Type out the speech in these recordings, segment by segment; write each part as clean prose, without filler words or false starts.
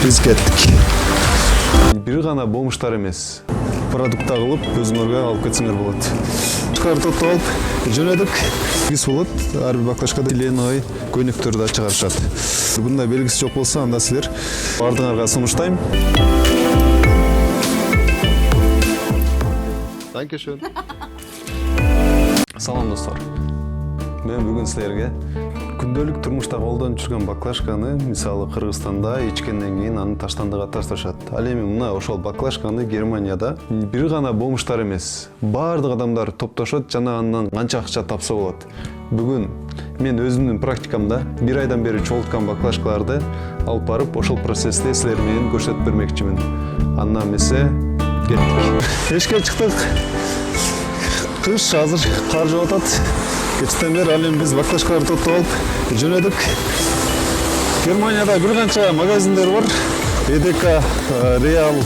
Биз кеттик. Бир гана бомуштар эмес. Продукт кылып өзүңөргө алып кетсеңер болот. Картот алып жөнөдүк. Биз болот. Ар бир баклажкада леной көйнөктөрдү да чыгарышат. Бундай белгиси жок болсо, анда силер бардыгыңарга сунуштайм. Dankeschön. Салам достор. Мен бүгүн силерге күндөлүк турмушта колдонуп жүргөн баклажканы, мисалы Кыргызстанда ичкенден кийин аны таштандыга ташташат. Ал эми мына ошол баклажканы Германияда бир гана бомуштар эмес, баардык адамдар топтошот жана андан канча акча тапса болот. Бүгүн мен өзүмдүн практикамда бир айдан бери чогулткан баклажкаларды алып барып, ошол процессти силер менен көрсөтүп бермекчимин. Андан эмесе кеттик. Эшикке чыктык. Кыш азыр кар жаап атат. Кечтен бери ал эми биз баклажкаларды тотуп алып жөнөдүк. Германияда бир канча магазиндер бар. Edeka, Real,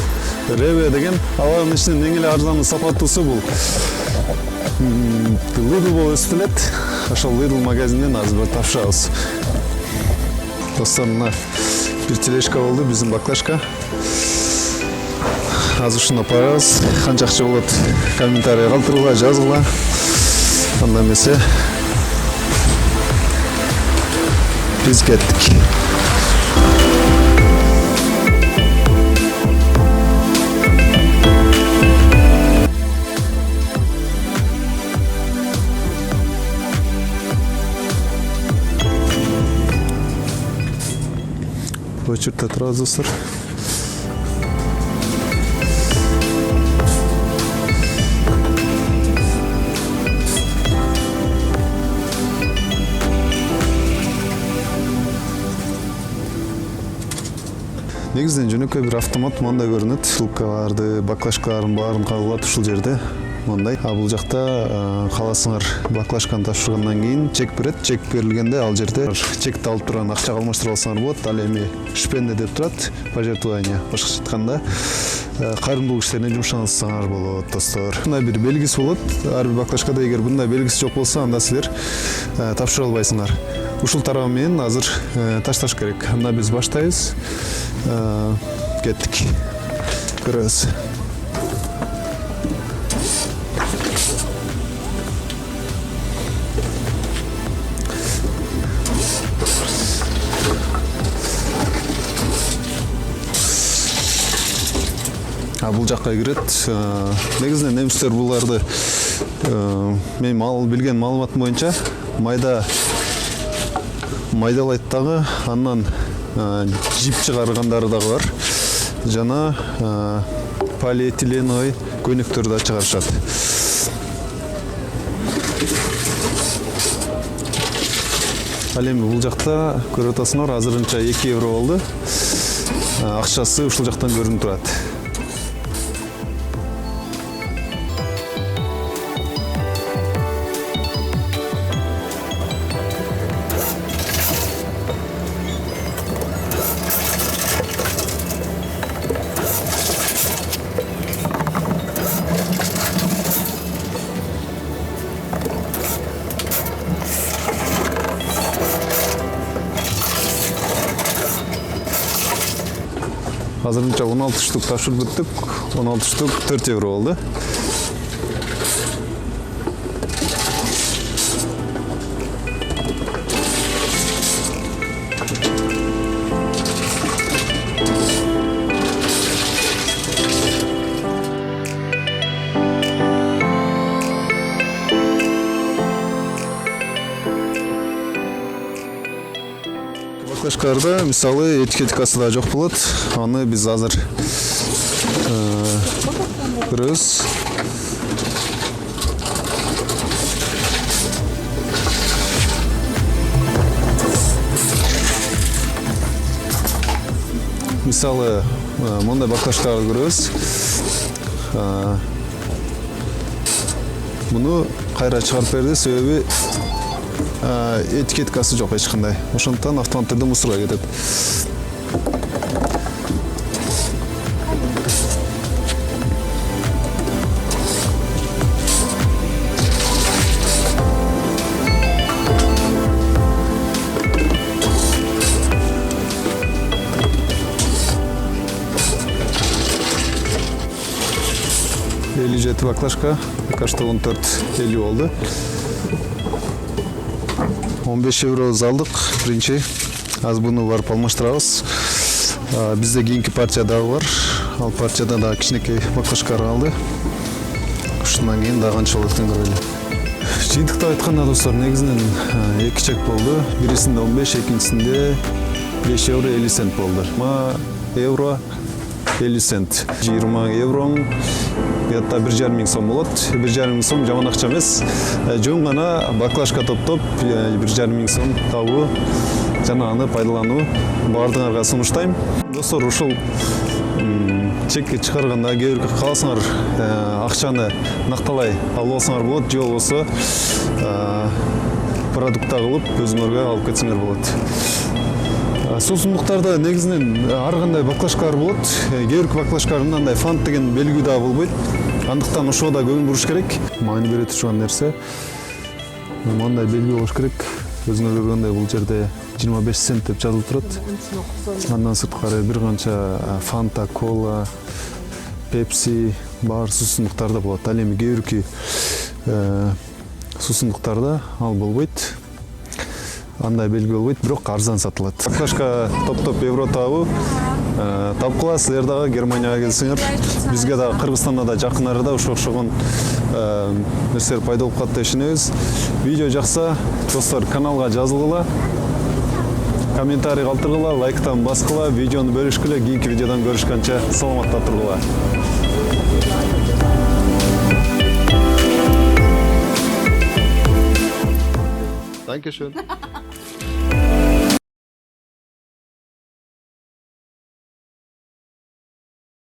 Rewe деген. Алардын ичинен эң эле арзаны сапаттуусу бул Lidl болуп эсептелет. Ошол Lidl магазининен азыр тапшырабыз. Достор, мына бир тележка болду биздин баклажка. Азыр ушуну барабыз. Канча акча болот? Комментарий калтыргыла, жазгыла. Анда эмесе биз кеттик. Очередьте турабыз достор. Негизден жөнөкөй бир автомат мындай көрүнөт. Сылкаларды, баклажкалардын баарын кагылат ушул жерде. Мындай. А бул жакта кааласыңар баклажканы тапшыргандан кийин чек берет. Чек берилгенде ал жерде чекти алып турган акчага алмаштырып алсаңар болот. Ал эми шпенде деп турат, пожертвование. Башкача айтканда, кайрымдуулук иштерине жумшансаңар болот, достор. Мындай бир белгиси болот. Ар бир баклажкада эгер мындай белгиси жок болсо, анда силер тапшыра албайсыңар. Ушул тарабы менен азыр ташташ керек. Анда биз баштайбыз. Кеттик. Көрөбүз. Бул жакка кирет. Негизинен немистер буларды мен билген маалыматым боюнча майдалайт дагы, андан жип чыгаргандары дагы бар. Жана полиэтиленовый көйнөктөрдү да чыгарышат. Ал эми бул жакта көрүп атасыңар, азырынча 2 евро болду. Акчасы ушул жактан көрүнүп турат. Азырынча 16 штук тапшырып бүттүк. 16 штук 4 евро болду. Баклажкаларда мисалы этикеткасы да жок болот. Аны биз азыр көрөбүз. Мисалы мындай баклажкаларды көрөбүз. Муну кайра чыгарып берди, себеби этикеткасы жок эч кандай. Ошондуктан автомат түрдө мусорго кетет. 57 баклажка. Пока что 14.50 болду. 15 евробуз алдык биринчи. Аз буну барып алмаштырабыз. Бизде кийинки партия дагы бар. Ал партияда дагы кичинекей баклажкалар калды. Ушундан кийин дагы канча болот экен көрөлү. Жыйынтыкта айтканда достор, негизинен эки чек болду. Бирисинде 15, экинчисинде 5 евро 50 цент болду. 20 евро 50 цент. 20 евроң где-то 1,5 миң сом болот. 1,5 миң сом жаман акча эмес. Жөн гана баклажка топтоп 1,5 миң сом табуу жана аны пайдалануу баардыгыңарга сунуштайм. Достор, ушул чекке чыгарганда кээ бир кааласаңар акчаны накталай алып алсаңар болот, же болбосо продукта кылып өзүңөргө алып кетсеңер болот. Суусундуктарда негизинен ар кандай баклажкалар болот. Кээ бир баклажкаларда андай фант деген белги да болбойт. Андыктан ошого да көңүл буруш керек. Маани бере турган нерсе мындай белги болуш керек. Өзүңөр көргөндөй бул жерде 25 цент деп жазылып турат. Андан сырткары бир канча фанта, кола, пепси бар суусундуктарда болот. Ал эми кээ бирки суусундуктарда ал болбойт. Андай белги болбойт, бирок арзан сатылат. Баклажка топтоп евро табуу тапкыла. Силер дагы Германияга келсеңер, бизге дагы Кыргызстанда да жакын арада ошо окшогон нерселер пайда болуп калат деп ишенебиз. Видео жакса, достор, каналга жазылгыла, комментарий калтыргыла, лайктан баскыла, видеону бөлүшкүлө, кийинки видеодон көрүшкөнчө саламатта тургула. Dankeschön.